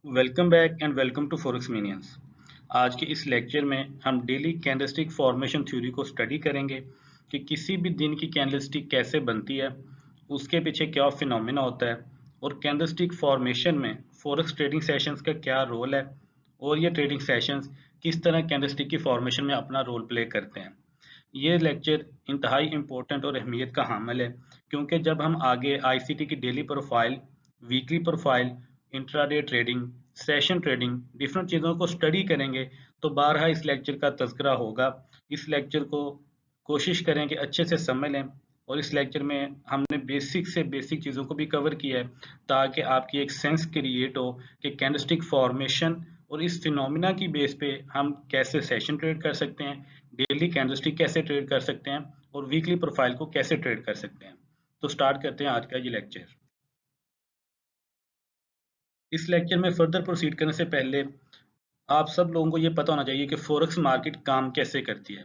Welcome back and welcome to forex minions. आज के इस लेक्चर में हम डेली कैंडलस्टिक फॉर्मेशन थ्योरी को स्टडी करेंगे कि किसी भी दिन की कैंडलस्टिक कैसे बनती है, उसके पीछे क्या फिनोमेना होता है और कैंडलस्टिक फॉर्मेशन में फॉरेक्स ट्रेडिंग सेशंस का क्या रोल है और ये ट्रेडिंग सेशंस किस तरह कैंडलस्टिक की फॉर्मेशन में अपना रोल प्ले करते हैं। ये लेक्चर इंतहाई इम्पोर्टेंट और अहमियत का हामिल है क्योंकि जब हम आगे आईसीटी की daily profile, weekly profile, intraday trading, session trading, different चीज़ों को स्टडी करेंगे तो बारहा इस लेक्चर का तज़किरा होगा। इस लेक्चर को कोशिश करें कि अच्छे से समझ लें और इस लेक्चर में हमने बेसिक से बेसिक चीज़ों को भी कवर किया है ताकि आपकी एक सेंस क्रिएट हो कि कैंडलस्टिक फॉर्मेशन और इस फिनोमिना की बेस पे हम कैसे सेशन ट्रेड कर सकते हैं, डेली कैंडलस्टिक कैसे ट्रेड कर सकते हैं और वीकली प्रोफाइल को कैसे ट्रेड कर सकते हैं। तो स्टार्ट करते हैं आज का ये लेक्चर। इस लेक्चर में फर्दर प्रोसीड करने से पहले आप सब लोगों को ये पता होना चाहिए कि फॉरेक्स मार्केट काम कैसे करती है,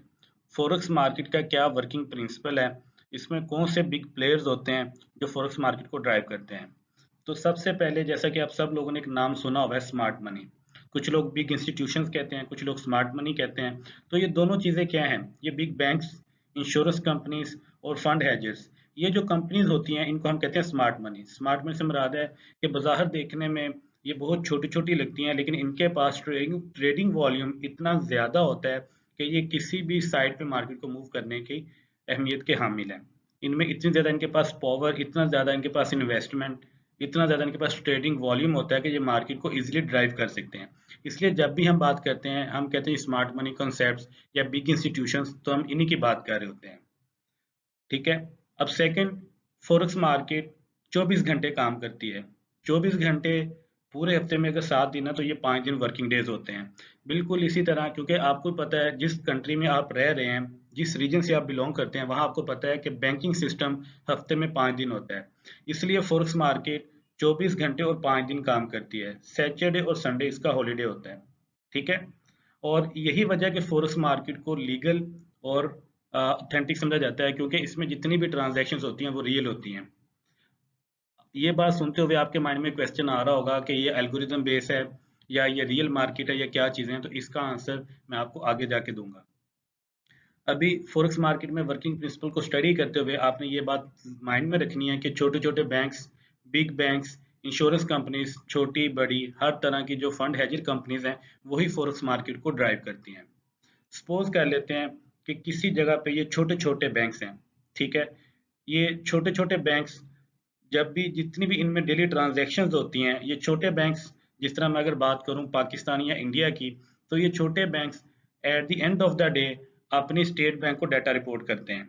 फॉरेक्स मार्केट का क्या वर्किंग प्रिंसिपल है, इसमें कौन से बिग प्लेयर्स होते हैं जो फॉरेक्स मार्केट को ड्राइव करते हैं। तो सबसे पहले जैसा कि आप सब लोगों ने एक नाम सुना हुआ है, स्मार्ट मनी। कुछ लोग बिग इंस्टीट्यूशंस कहते हैं, कुछ लोग स्मार्ट मनी कहते हैं। तो ये दोनों चीज़ें क्या हैं? ये बिग बैंक्स, इंश्योरेंस कंपनीज और फंड हैजर्स, ये जो कंपनीज होती हैं इनको हम कहते हैं स्मार्ट मनी। स्मार्ट मनी से मुराद है कि बाहर देखने में ये बहुत छोटी छोटी लगती हैं लेकिन इनके पास ट्रेडिंग वॉल्यूम इतना ज़्यादा होता है कि ये किसी भी साइड पे मार्केट को मूव करने की अहमियत के हामिल हैं। इनमें इतनी ज़्यादा इनके पास पावर, इतना ज़्यादा इनके पास इन्वेस्टमेंट, इतना ज़्यादा इनके पास ट्रेडिंग वॉल्यूम होता है कि ये मार्केट को इजीली ड्राइव कर सकते हैं। इसलिए जब भी हम बात करते हैं, हम कहते हैं स्मार्ट मनी कॉन्सेप्ट्स या बिग इंस्टीट्यूशंस, तो हम इन्हीं की बात कर रहे होते हैं। ठीक है। अब सेकंड, फॉरेक्स मार्केट 24 घंटे काम करती है। 24 घंटे पूरे हफ्ते में अगर 7 दिन है तो ये 5 दिन वर्किंग डेज होते हैं। बिल्कुल इसी तरह, क्योंकि आपको पता है जिस कंट्री में आप रह रहे हैं, जिस रीजन से आप बिलोंग करते हैं, वहाँ आपको पता है कि बैंकिंग सिस्टम हफ्ते में 5 दिन होता है। इसलिए फॉरेक्स मार्केट 24 घंटे और 5 दिन काम करती है। सैटरडे और संडे इसका हॉलीडे होता है। ठीक है। और यही वजह है कि फॉरेक्स मार्केट को लीगल और ऑथेंटिक समझा जाता है क्योंकि इसमें जितनी भी ट्रांजैक्शंस होती हैं वो रियल होती हैं। ये बात सुनते हुए आपके माइंड में क्वेश्चन आ रहा होगा कि ये एल्गोरिदम बेस है या ये रियल मार्केट है या क्या चीज़ें हैं, तो इसका आंसर मैं आपको आगे जाके दूंगा। अभी फॉरेक्स मार्केट में वर्किंग प्रिंसिपल को स्टडी करते हुए आपने ये बात माइंड में रखनी है कि छोटे छोटे banks, big banks, insurance companies, छोटी बड़ी हर तरह की जो फंड हैजर कंपनीज हैं वही फॉरेक्स मार्केट को ड्राइव करती हैं। सपोज कर लेते हैं कि किसी जगह पे ये छोटे छोटे बैंक्स हैं। ठीक है। ये छोटे छोटे बैंक्स, जब भी जितनी भी इनमें डेली ट्रांजैक्शंस होती हैं, ये छोटे बैंक्स, जिस तरह मैं अगर बात करूं पाकिस्तान या इंडिया की, तो ये छोटे banks at the end of the day अपनी स्टेट बैंक को डाटा रिपोर्ट करते हैं।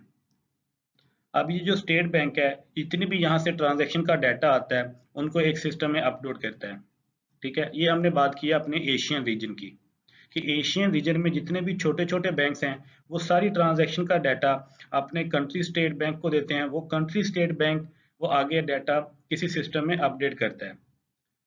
अब ये जो स्टेट बैंक है, जितनी भी यहाँ से ट्रांजैक्शन का डाटा आता है उनको एक सिस्टम में अपलोड करता है। ठीक है। ये हमने बात की अपने एशियन रीजन की, कि एशियन रीजन में जितने भी छोटे छोटे बैंक्स हैं वो सारी ट्रांजैक्शन का डाटा अपने कंट्री स्टेट बैंक को देते हैं। वो कंट्री स्टेट बैंक वो आगे डाटा किसी सिस्टम में अपडेट करता है।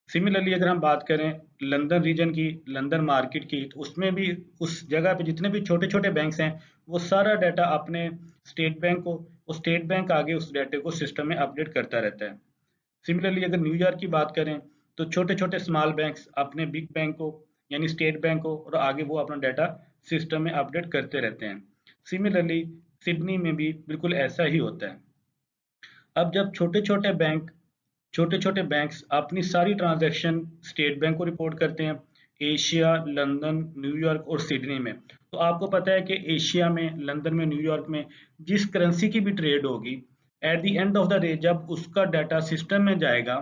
सिमिलरली अगर हम बात करें लंदन रीजन की, लंदन मार्केट की, तो उसमें भी उस जगह पे जितने भी छोटे छोटे बैंक्स हैं वो सारा डाटा अपने स्टेट बैंक को, वो स्टेट बैंक आगे उस डाटे को सिस्टम में अपडेट करता रहता है। सिमिलरली अगर न्यूयॉर्क की बात करें तो छोटे छोटे स्मॉल बैंक्स अपने बिग बैंक को यानी स्टेट बैंक को और आगे वो अपना डाटा सिस्टम में अपडेट करते रहते हैं। सिमिलरली सिडनी में भी बिल्कुल ऐसा ही होता है। अब जब छोटे छोटे बैंक्स अपनी सारी ट्रांजैक्शन स्टेट बैंक को रिपोर्ट करते हैं, एशिया, लंदन, न्यूयॉर्क और सिडनी में, तो आपको पता है कि एशिया में, लंदन में, न्यूयॉर्क में जिस करेंसी की भी ट्रेड होगी, at the end of the day जब उसका डाटा सिस्टम में जाएगा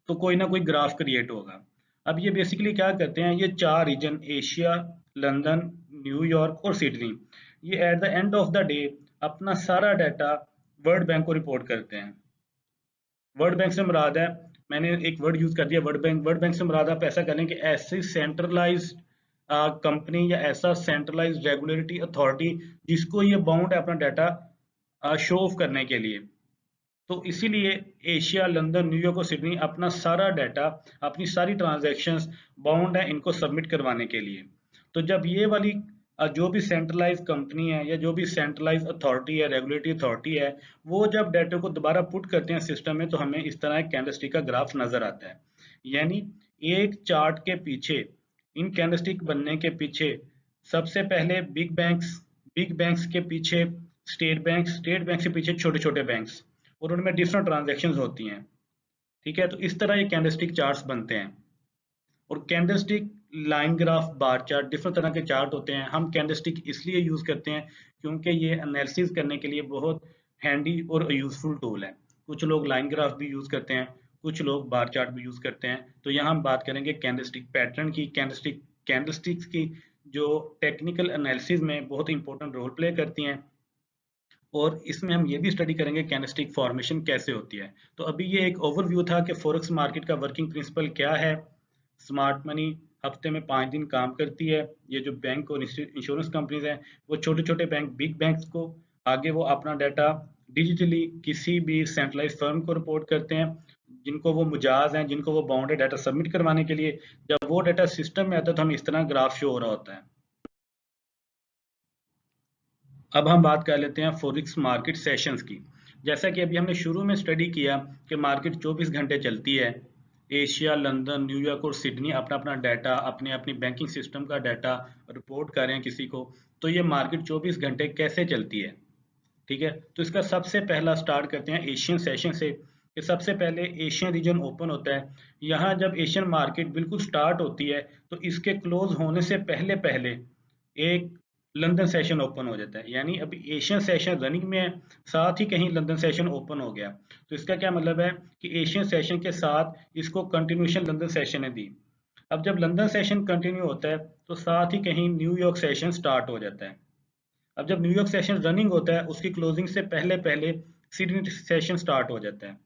तो कोई ना कोई ग्राफ क्रिएट होगा। अब ये बेसिकली क्या करते हैं, ये चार रीजन एशिया, लंदन, न्यूयॉर्क और सिडनी, ये at the end of the day अपना सारा डाटा वर्ल्ड बैंक को रिपोर्ट करते हैं। वर्ल्ड बैंक से मुराद है, मैंने एक वर्ड यूज कर दिया वर्ल्ड बैंक। वर्ल्ड बैंक से मुराद आप ऐसा करें कि ऐसी सेंट्रलाइज कंपनी या ऐसा सेंट्रलाइज रेगुलेटरी अथॉरिटी जिसको ये बाउंड है अपना डाटा शो ऑफ करने के लिए। तो इसीलिए एशिया, लंदन, न्यूयॉर्क और सिडनी अपना सारा डाटा, अपनी सारी ट्रांजैक्शंस बाउंड है इनको सबमिट करवाने के लिए। तो जब ये वाली जो भी सेंट्रलाइज कंपनी है या जो भी सेंट्रलाइज अथॉरिटी है, रेगुलेटरी अथॉरिटी है, वो जब डाटा को दोबारा पुट करते हैं सिस्टम में तो हमें इस तरह एक कैंडलस्टिक का ग्राफ नजर आता है। यानी एक चार्ट के पीछे, इन कैंडलस्टिक बनने के पीछे सबसे पहले बिग बैंक्स के पीछे स्टेट बैंक के पीछे छोटे छोटे बैंक्स, और उनमें डिफरेंट ट्रांजेक्शन होती हैं। ठीक है, तो इस तरह ये कैंडलस्टिक चार्ट्स बनते हैं। और candlestick, line graph, bar chart, different तरह के चार्ट होते हैं। हम कैंडलस्टिक इसलिए यूज करते हैं क्योंकि ये एनालिसिस करने के लिए बहुत हैंडी और यूजफुल टूल है। कुछ लोग लाइन ग्राफ भी यूज करते हैं, कुछ लोग बार चार्ट भी यूज करते हैं। तो यहाँ हम बात करेंगे कैंडलस्टिक पैटर्न की, कैंडलस्टिक्स की, जो टेक्निकल एनालिसिस में बहुत इंपॉर्टेंट रोल प्ले करती हैं। और इसमें हम ये भी स्टडी करेंगे कैंडलस्टिक फॉर्मेशन कैसे होती है। तो अभी ये एक ओवरव्यू था कि फॉरेक्स मार्केट का वर्किंग प्रिंसिपल क्या है। स्मार्ट मनी हफ्ते में 5 दिन काम करती है। ये जो बैंक और इंश्योरेंस कंपनीज हैं, वो छोटे छोटे बैंक, बिग बैंक्स को आगे वो अपना डाटा डिजिटली किसी भी सेंट्रलाइज फर्म को रिपोर्ट करते हैं, जिनको वो मुजाज हैं, जिनको वो बाउंडेड डाटा सबमिट करवाने के लिए। जब वो डाटा सिस्टम में आता है तो हम इस तरह ग्राफ शो हो रहा होता है। अब हम बात कर लेते हैं फॉरेक्स मार्केट सेशंस की। जैसा कि अभी हमने शुरू में स्टडी किया कि मार्केट 24 घंटे चलती है। एशिया, लंदन, न्यूयॉर्क और सिडनी अपना अपना डाटा, अपने अपनी बैंकिंग सिस्टम का डाटा रिपोर्ट कर रहे हैं किसी को। तो ये मार्केट 24 घंटे कैसे चलती है? ठीक है, तो इसका सबसे पहला स्टार्ट करते हैं एशियन सेशन से। कि सबसे पहले एशियन रीजन ओपन होता है। यहाँ जब एशियन मार्केट बिल्कुल स्टार्ट होती है तो इसके क्लोज होने से पहले पहले एक लंदन सेशन ओपन हो जाता है। यानी अभी एशियन सेशन रनिंग में है, साथ ही कहीं लंदन सेशन ओपन हो गया। तो इसका क्या मतलब है कि एशियन सेशन के साथ इसको कंटिन्यूशन लंदन सेशन ने दी। अब जब लंदन सेशन कंटिन्यू होता है तो साथ ही कहीं न्यूयॉर्क सेशन स्टार्ट हो जाता है। अब जब न्यूयॉर्क सेशन रनिंग होता है उसकी क्लोजिंग से पहले पहले सिडनी सेशन स्टार्ट हो जाता है।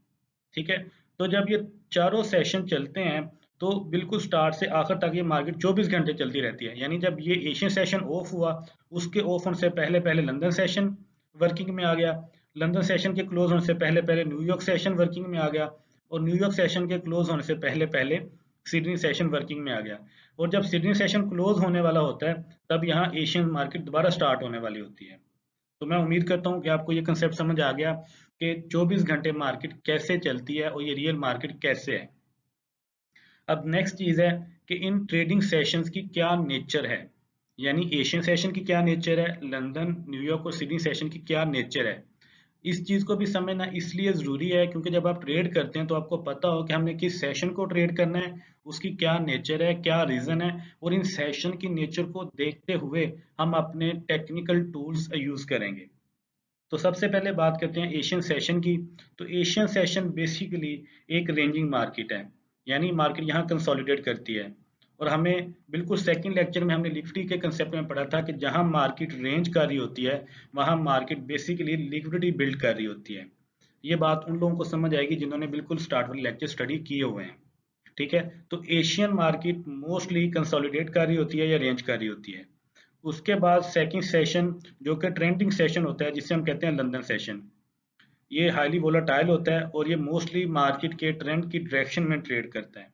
ठीक है, तो जब ये चारों सेशन चलते हैं तो बिल्कुल स्टार्ट से आखिर तक ये मार्केट 24 घंटे चलती रहती है। यानी जब ये एशियन सेशन ऑफ हुआ, उसके ऑफ होने से पहले पहले लंदन सेशन वर्किंग में आ गया। लंदन सेशन के क्लोज होने से पहले पहले न्यूयॉर्क सेशन वर्किंग में आ गया। और न्यूयॉर्क सेशन के क्लोज होने से पहले पहले सिडनी सेशन वर्किंग में आ गया। और जब सिडनी सेशन क्लोज होने वाला होता है तब यहाँ एशियन मार्केट दोबारा स्टार्ट होने वाली होती है। तो मैं उम्मीद करता हूँ कि आपको ये कंसेप्ट समझ आ गया कि 24 घंटे मार्केट कैसे चलती है और ये रियल मार्केट कैसे है। अब नेक्स्ट चीज है कि इन ट्रेडिंग सेशंस की क्या नेचर है। यानी एशियन सेशन की क्या नेचर है, लंदन, न्यूयॉर्क और सिडनी सेशन की क्या नेचर है। इस चीज को भी समझना इसलिए जरूरी है क्योंकि जब आप ट्रेड करते हैं तो आपको पता हो कि हमने किस सेशन को ट्रेड करना है, उसकी क्या नेचर है, क्या रीजन है। और इन सेशन की नेचर को देखते हुए हम अपने टेक्निकल टूल्स यूज करेंगे। तो सबसे पहले बात करते हैं एशियन सेशन की। तो एशियन सेशन बेसिकली एक रेंजिंग मार्केट है। यानी मार्केट यहाँ कंसोलिडेट करती है। और हमें बिल्कुल सेकंड लेक्चर में हमने लिक्विडिटी के कंसेप्ट में पढ़ा था कि जहां मार्केट रेंज कर रही होती है वहां मार्केट बेसिकली लिक्विडिटी बिल्ड कर रही होती है। ये बात उन लोगों को समझ आएगी जिन्होंने बिल्कुल स्टार्ट वाले लेक्चर स्टडी किए हुए हैं। ठीक है, तो एशियन मार्केट मोस्टली कंसोलिडेट कर रही होती है या रेंज कर रही होती है। उसके बाद सेकंड सेशन जो कि ट्रेंडिंग सेशन होता है, जिसे हम कहते हैं लंदन सेशन। ये हाईली वोलाटाइल होता है और ये मोस्टली मार्केट के ट्रेंड की डायरेक्शन में ट्रेड करता है।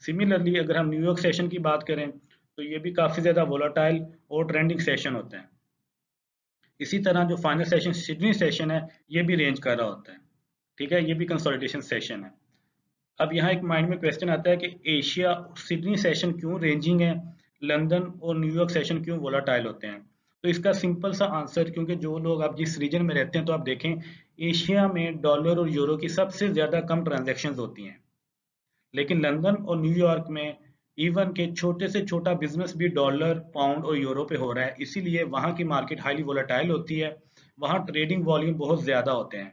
सिमिलरली अगर हम न्यूयॉर्क सेशन की बात करें तो ये भी काफ़ी ज़्यादा वोलाटाइल और ट्रेंडिंग सेशन होता है। इसी तरह जो फाइनल सेशन सिडनी सेशन है ये भी रेंज कर रहा होता है। ठीक है, ये भी कंसोलिडेशन सेशन है। अब यहाँ एक माइंड में क्वेश्चन आता है कि एशिया सिडनी सेशन क्यों रेंजिंग है, लंदन और न्यूयॉर्क सेशन क्यों वोलाटाइल होते हैं। तो इसका सिंपल सा आंसर, क्योंकि जो लोग आप जिस रीजन में रहते हैं तो आप देखें एशिया में डॉलर और यूरो की सबसे ज़्यादा कम ट्रांजैक्शंस होती हैं। लेकिन लंदन और न्यूयॉर्क में इवन के छोटे से छोटा बिजनेस भी डॉलर, पाउंड और यूरो पे हो रहा है। इसीलिए वहाँ की मार्केट हाईली वोलेटाइल होती है। वहाँ ट्रेडिंग वॉल्यूम बहुत ज़्यादा होते हैं।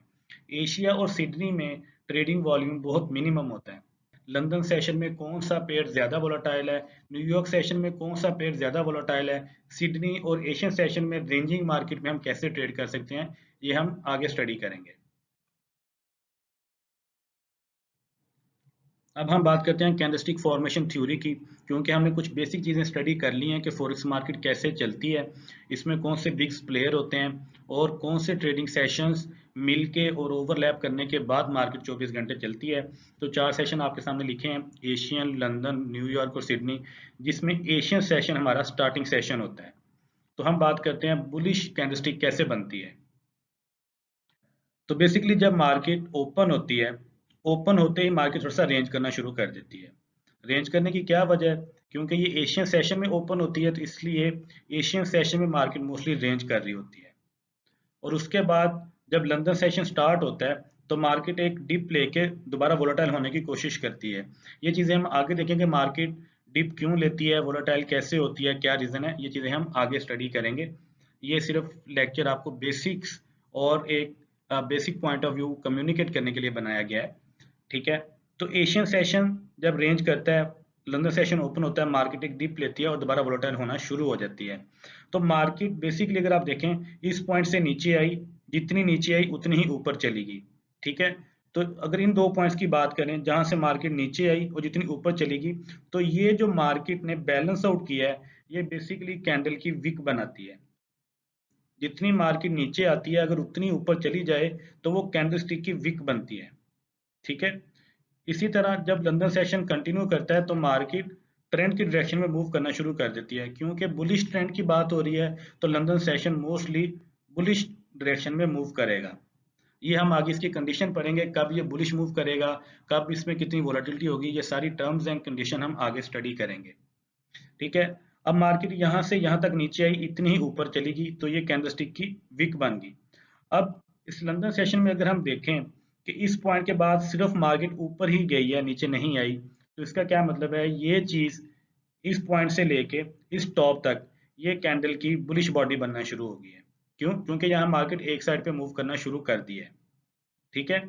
एशिया और सिडनी में ट्रेडिंग वॉल्यूम बहुत मिनिमम होता है। लंदन सेशन में कौन सा पेयर ज़्यादा वोलेटाइल है, न्यूयॉर्क सेशन में कौन सा पेयर ज़्यादा वोलेटाइल है, सिडनी और एशियन सेशन में रेंजिंग मार्केट में हम कैसे ट्रेड कर सकते हैं, ये हम आगे स्टडी करेंगे। अब हम बात करते हैं कैंडलस्टिक फॉर्मेशन थ्योरी की। क्योंकि हमने कुछ बेसिक चीज़ें स्टडी कर ली हैं कि फॉरेक्स मार्केट कैसे चलती है, इसमें कौन से बिग प्लेयर होते हैं और कौन से ट्रेडिंग सेशंस मिलके और ओवरलैप करने के बाद मार्केट 24 घंटे चलती है। तो 4 सेशन आपके सामने लिखे हैं, एशियन, लंदन, न्यूयॉर्क और सिडनी, जिसमें एशियन सेशन हमारा स्टार्टिंग सेशन होता है। तो हम बात करते हैं बुलिश कैंडलस्टिक कैसे बनती है। तो बेसिकली जब मार्केट ओपन होती है ओपन होते ही मार्केट थोड़ा सा रेंज करना शुरू कर देती है। रेंज करने की क्या वजह है? क्योंकि ये एशियन सेशन में ओपन होती है, तो इसलिए एशियन सेशन में मार्केट मोस्टली रेंज कर रही होती है। और उसके बाद जब लंदन सेशन स्टार्ट होता है तो मार्केट एक डिप लेके दोबारा वोलेटाइल होने की कोशिश करती है। ये चीज़ें हम आगे देखेंगे, मार्केट डिप क्यों लेती है, वोलेटाइल कैसे होती है, क्या रीज़न है, ये चीज़ें हम आगे स्टडी करेंगे। ये सिर्फ लेक्चर आपको बेसिक्स और एक basic point of view communicate करने के लिए बनाया गया है। ठीक है, तो एशियन सेशन जब रेंज करता है, लंदन सेशन ओपन होता है, मार्केट एक डिप लेती है और दोबारा वोलेटाइल होना शुरू हो जाती है। तो मार्केट बेसिकली अगर आप देखें इस पॉइंट से नीचे आई, जितनी नीचे आई उतनी ही ऊपर चलेगी। ठीक है, तो अगर इन दो पॉइंट्स की बात करें जहां से मार्केट नीचे आई और जितनी ऊपर चलेगी, तो ये जो मार्केट ने बैलेंस आउट किया है, ये बेसिकली कैंडल की विक बनाती है। जितनी मार्केट नीचे आती है अगर उतनी ऊपर चली जाए तो वो कैंडलस्टिक की विक बनती है। ठीक है, इसी तरह जब लंदन सेशन कंटिन्यू करता है तो मार्केट ट्रेंड की डायरेक्शन में मूव करना शुरू कर देती है। क्योंकि बुलिश ट्रेंड की बात हो रही है तो London session mostly bullish direction में मूव करेगा। ये हम आगे इसकी कंडीशन पढ़ेंगे, कब ये बुलिश मूव करेगा, कब इसमें कितनी वोलेटिलिटी होगी, ये सारी टर्म्स एंड कंडीशन हम आगे स्टडी करेंगे। ठीक है, अब मार्केट यहाँ से यहाँ तक नीचे आई, इतनी ही ऊपर चलेगी तो ये कैंडलस्टिक की विक बन गई। अब इस लंदन सेशन में अगर हम देखें कि इस पॉइंट के बाद सिर्फ मार्केट ऊपर ही गई है, नीचे नहीं आई, तो इसका क्या मतलब है, ये चीज इस पॉइंट से लेके इस टॉप तक ये कैंडल की बुलिश बॉडी बनना शुरू हो गई है। क्यों? क्योंकि यहाँ मार्केट एक साइड पे मूव करना शुरू कर दिया है। ठीक है,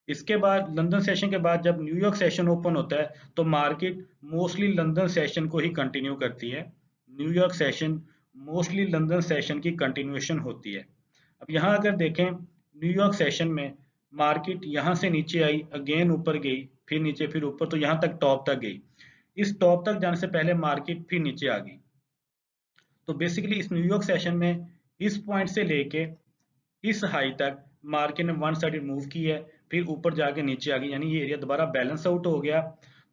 इसके बाद लंदन सेशन के बाद जब न्यूयॉर्क सेशन ओपन होता है तो मार्केट मोस्टली लंदन सेशन को ही कंटिन्यू करती है। New York session mostly London session की कंटिन्यूएशन होती है। अब यहाँ अगर देखें न्यूयॉर्क सेशन में मार्केट यहाँ से नीचे आई, अगेन ऊपर गई, फिर नीचे, फिर ऊपर, तो यहाँ तक टॉप तक गई। इस टॉप तक जाने से पहले मार्केट फिर नीचे आ गई। तो बेसिकली इस न्यूयॉर्क सेशन में इस पॉइंट से लेके इस हाई तक मार्केट ने वन साइडेड मूव की है, फिर ऊपर जाके नीचे आ गई, यानी ये एरिया दोबारा बैलेंस आउट हो गया।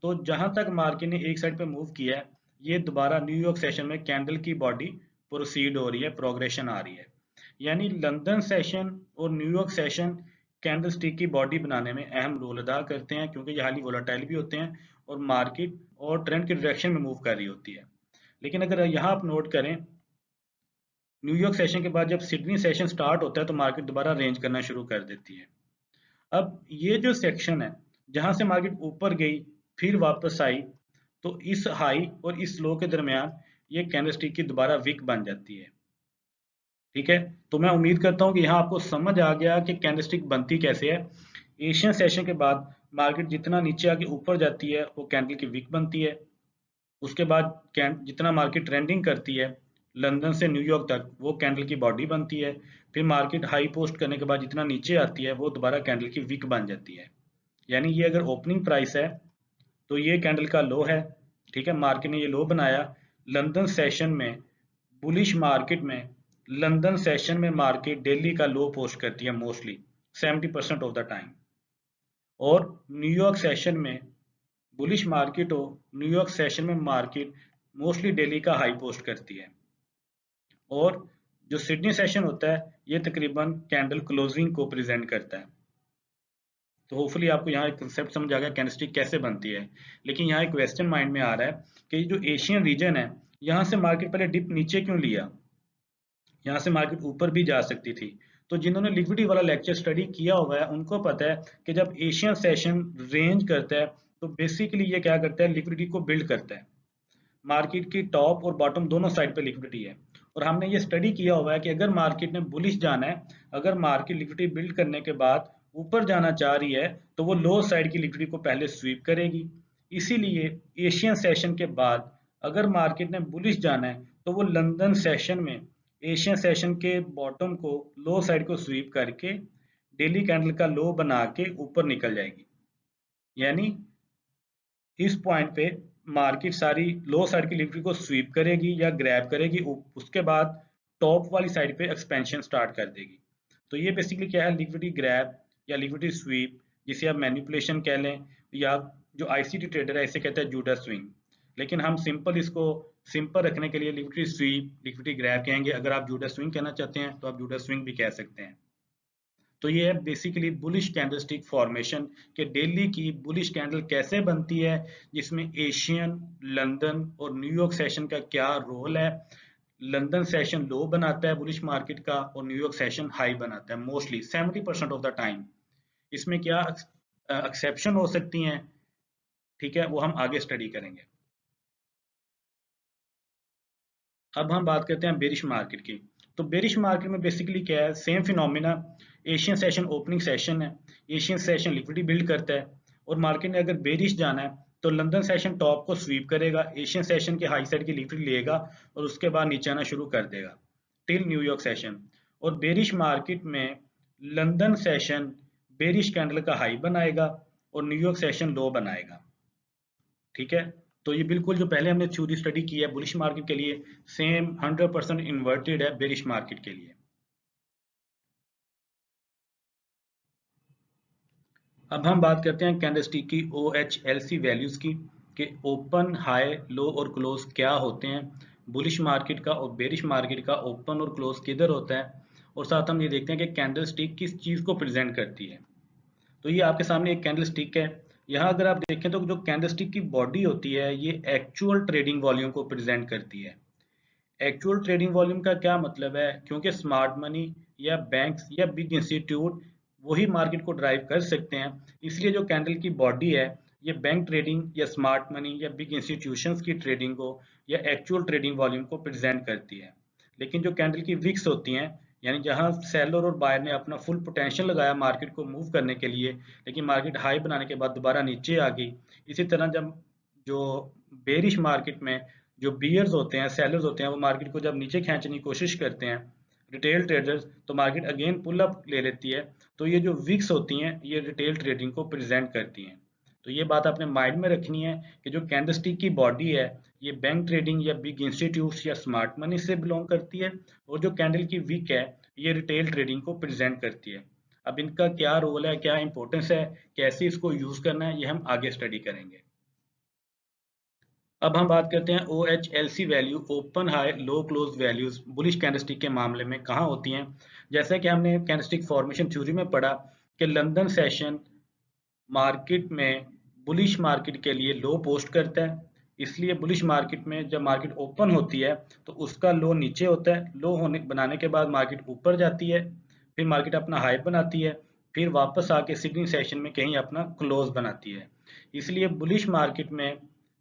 तो जहां तक मार्केट ने एक साइड पे मूव किया है, ये दोबारा न्यूयॉर्क सेशन में कैंडल की बॉडी प्रोसीड हो रही है, प्रोग्रेशन आ रही है। यानी लंदन सेशन और न्यूयॉर्क सेशन कैंडल स्टिक की बॉडी बनाने में अहम रोल अदा करते हैं, क्योंकि ये हाईली वोलेटाइल भी होते हैं और मार्केट और ट्रेंड की डायरेक्शन में मूव कर रही होती है। लेकिन अगर यहाँ आप नोट करें, न्यूयॉर्क सेशन के बाद जब सिडनी सेशन स्टार्ट होता है तो मार्केट दोबारा रेंज करना शुरू कर देती है। अब ये जो सेक्शन है जहां से मार्केट ऊपर गई फिर वापस आई, तो इस हाई और इस लो के दरमियान ये कैंडलस्टिक की दोबारा विक बन जाती है। ठीक है, तो मैं उम्मीद करता हूं कि यहाँ आपको समझ आ गया कि कैंडलस्टिक बनती कैसे है। एशियन सेशन के बाद मार्केट जितना नीचे आके ऊपर जाती है वो कैंडल की विक बनती है। उसके बाद जितना मार्केट ट्रेंडिंग करती है लंदन से न्यूयॉर्क तक, वो कैंडल की बॉडी बनती है। फिर मार्केट हाई पोस्ट करने के बाद जितना नीचे आती है वो दोबारा कैंडल की विक बन जाती है। यानी ये अगर ओपनिंग प्राइस है तो ये कैंडल का लो है। ठीक है, मार्केट ने ये लो बनाया लंदन सेशन में। बुलिश मार्केट में लंदन सेशन में मार्केट डेली का लो पोस्ट करती है मोस्टली 70% ऑफ द टाइम। और न्यूयॉर्क सेशन में बुलिश मार्केट हो, न्यूयॉर्क सेशन में मार्केट मोस्टली डेली का हाई पोस्ट करती है। और जो सिडनी सेशन होता है ये तकरीबन कैंडल क्लोजिंग को प्रेजेंट करता है। तो होपफुली आपको यहाँ एक कंसेप्ट समझ आ गया कैंडलस्टिक कैसे बनती है। लेकिन यहाँ एक क्वेश्चन माइंड में आ रहा है कि जो एशियन रीजन है, यहाँ से मार्केट पहले डिप नीचे क्यों लिया, यहाँ से मार्केट ऊपर भी जा सकती थी। तो जिन्होंने लिक्विडिटी वाला लेक्चर स्टडी किया हुआ है उनको पता है कि जब एशियन सेशन रेंज करता है तो बेसिकली ये क्या करता है, लिक्विडिटी को बिल्ड करता है। मार्केट की टॉप और बॉटम दोनों साइड पे लिक्विडिटी है। और हमने ये स्टडी किया हुआ है कि अगर मार्केट ने बुलिश जाना है, अगर मार्केट लिक्विडिटी बिल्ड करने के बाद ऊपर जाना चाह रही है तो वो लो साइड की लिक्विडिटी को पहले स्वीप करेगी। इसीलिए एशियन सेशन के बाद अगर मार्केट ने बुलिश जाना है तो वो लंदन सेशन में एशियन सेशन के बॉटम को, लो साइड को स्वीप करके डेली कैंडल का लो बना के ऊपर निकल जाएगी। यानी इस पॉइंट पे मार्केट सारी लो साइड की लिक्विडिटी को स्वीप करेगी या ग्रैब करेगी, उसके बाद टॉप वाली साइड पे एक्सपेंशन स्टार्ट कर देगी। तो ये बेसिकली क्या है, लिक्विडिटी ग्रैब या लिक्विडिटी स्वीप, जिसे आप मैनिपुलेशन कह लें, या जो आईसीटी ट्रेडर है इसे कहते हैं जूडा स्विंग। लेकिन हम इसको सिंपल रखने के लिए लिक्विडिटी स्वीप, लिक्विडिटी ग्रैब कहेंगे। अगर आप जूडा स्विंग कहना चाहते हैं तो आप जूडा स्विंग भी कह सकते हैं। तो ये है बेसिकली बुलिश कैंडलस्टिक फॉर्मेशन के डेली की बुलिश कैंडल कैसे बनती है, जिसमें एशियन, लंदन और न्यूयॉर्क सेशन का क्या रोल है। लंदन सेशन लो बनाता है बुलिश मार्केट का और न्यूयॉर्क सेशन हाई बनाता है मोस्टली 70% ऑफ द टाइम। इसमें क्या एक्सेप्शन हो सकती हैं, ठीक है, वो हम आगे स्टडी करेंगे। अब हम बात करते हैं बेरिश मार्केट की। तो बेरिश मार्केट में बेसिकली क्या है, same phenomena. Asian session opening session है, एशियन सेशन लिक्विडिटी बिल्ड करता है और मार्केट ने अगर बेरिश जाना है तो लंदन सेशन टॉप को स्वीप करेगा, एशियन सेशन के हाई साइड की लिक्विडिटी लेगा और उसके बाद नीचे आना शुरू कर देगा टिल न्यूयॉर्क सेशन। और बेरिश मार्केट में लंदन सेशन बेरिश कैंडल का हाई बनाएगा और न्यूयॉर्क सेशन लो बनाएगा, ठीक है। तो ये बिल्कुल जो पहले हमने थ्योरी स्टडी की है बुलिश मार्केट के लिए, सेम 100% इन्वर्टेड है बेरिश मार्केट के लिए। अब हम बात करते हैं कैंडलस्टिक की OHLC वैल्यूज की, कि ओपन, हाई, लो और क्लोज क्या होते हैं। बुलिश मार्केट का और बेरिश मार्केट का ओपन और क्लोज किधर होता है, और साथ हम ये देखते हैं कि कैंडलस्टिक किस चीज को प्रेजेंट करती है। तो ये आपके सामने एक कैंडलस्टिक है। यहाँ अगर आप देखें तो जो कैंडलस्टिक की बॉडी होती है ये एक्चुअल ट्रेडिंग वॉल्यूम को प्रेजेंट करती है। एक्चुअल ट्रेडिंग वॉल्यूम का क्या मतलब है, क्योंकि स्मार्ट मनी या बैंक्स या बिग इंस्टीट्यूट वही मार्केट को ड्राइव कर सकते हैं, इसलिए जो कैंडल की बॉडी है ये बैंक ट्रेडिंग या स्मार्ट मनी या बिग इंस्टीट्यूशंस की ट्रेडिंग को या एक्चुअल ट्रेडिंग वॉल्यूम को प्रेजेंट करती है। लेकिन जो कैंडल की विक्स होती हैं, यानी जहां सेलर और बायर ने अपना फुल पोटेंशियल लगाया मार्केट को मूव करने के लिए, लेकिन मार्केट हाई बनाने के बाद दोबारा नीचे आ गई। इसी तरह जब जो बेरिश मार्केट में जो बियर्स होते हैं, सेलर्स होते हैं, वो मार्केट को जब नीचे खींचने की कोशिश करते हैं रिटेल ट्रेडर्स, तो मार्केट अगेन पुल अप ले लेती है। तो ये जो विक्स होती हैं ये रिटेल ट्रेडिंग को प्रेजेंट करती हैं। तो ये बात आपने माइंड में रखनी है कि जो कैंडलस्टिक की बॉडी है ये बैंक ट्रेडिंग या बिग इंस्टीट्यूट्स या स्मार्ट मनी से बिलोंग करती है, और जो कैंडल की विक है ये रिटेल ट्रेडिंग को प्रेजेंट करती है। अब इनका क्या रोल है, क्या इंपॉर्टेंस है, कैसे इसको यूज करना है, ये हम आगे स्टडी करेंगे। अब हम बात करते हैं OHLC वैल्यू, ओपन, हाई, लो, क्लोज वैल्यूज बुलिश कैंडलस्टिक के मामले में कहाँ होती हैं। जैसे कि हमने कैंडलस्टिक फॉर्मेशन थ्योरी में पढ़ा कि लंदन सेशन मार्केट में बुलिश मार्केट के लिए लो पोस्ट करता है, इसलिए बुलिश मार्केट में जब मार्केट ओपन होती है तो उसका लो नीचे होता है, लो होने बनाने के बाद मार्केट ऊपर जाती है, फिर मार्केट अपना हाई बनाती है, फिर वापस आके सिग्निंग सेशन में कहीं अपना क्लोज बनाती है। इसलिए बुलिश मार्केट में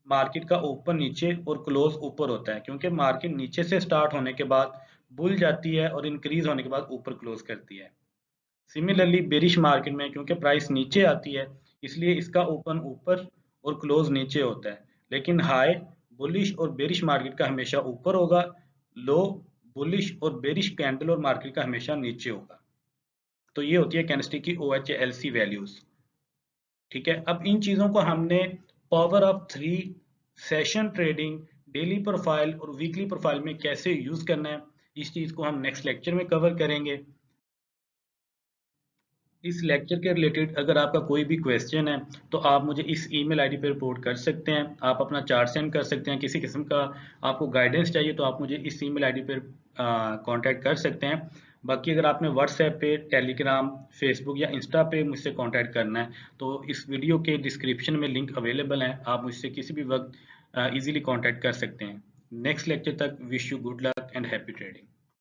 मार्केट का ओपन नीचे और क्लोज ऊपर होता है, क्योंकि मार्केट नीचे से स्टार्ट होने के बाद बुल जाती है और इंक्रीज होने के बाद ऊपर क्लोज करती है। सिमिलरली बेरिश मार्केट में क्योंकि प्राइस नीचे आती है इसलिए इसका ओपन ऊपर और क्लोज नीचे होता है, लेकिन हाई बुलिश और बेरिश मार्केट का हमेशा ऊपर होगा, लो बुलिश और बेरिश कैंडल और मार्केट का हमेशा नीचे होगा। तो ये होती है कैंडलस्टिक की OHLC वैल्यूज, ठीक है। अब इन चीजों को हमने power of 3 session trading, daily profile और वीकली प्रोफाइल में कैसे यूज करना है, इस चीज को हम नेक्स्ट लेक्चर में कवर करेंगे। इस लेक्चर के रिलेटेड अगर आपका कोई भी क्वेश्चन है तो आप मुझे इस ईमेल आईडी पर रिपोर्ट कर सकते हैं, आप अपना चार्ट सेंड कर सकते हैं। किसी किस्म का आपको गाइडेंस चाहिए तो आप मुझे इस ईमेल आईडी पर कांटेक्ट कर सकते हैं। बाकी अगर आपने व्हाट्सएप पे, टेलीग्राम, फेसबुक या इंस्टा पे मुझसे कांटेक्ट करना है तो इस वीडियो के डिस्क्रिप्शन में लिंक अवेलेबल है, आप मुझसे किसी भी वक्त इजीली कांटेक्ट कर सकते हैं। नेक्स्ट लेक्चर तक wish you good luck and happy trading.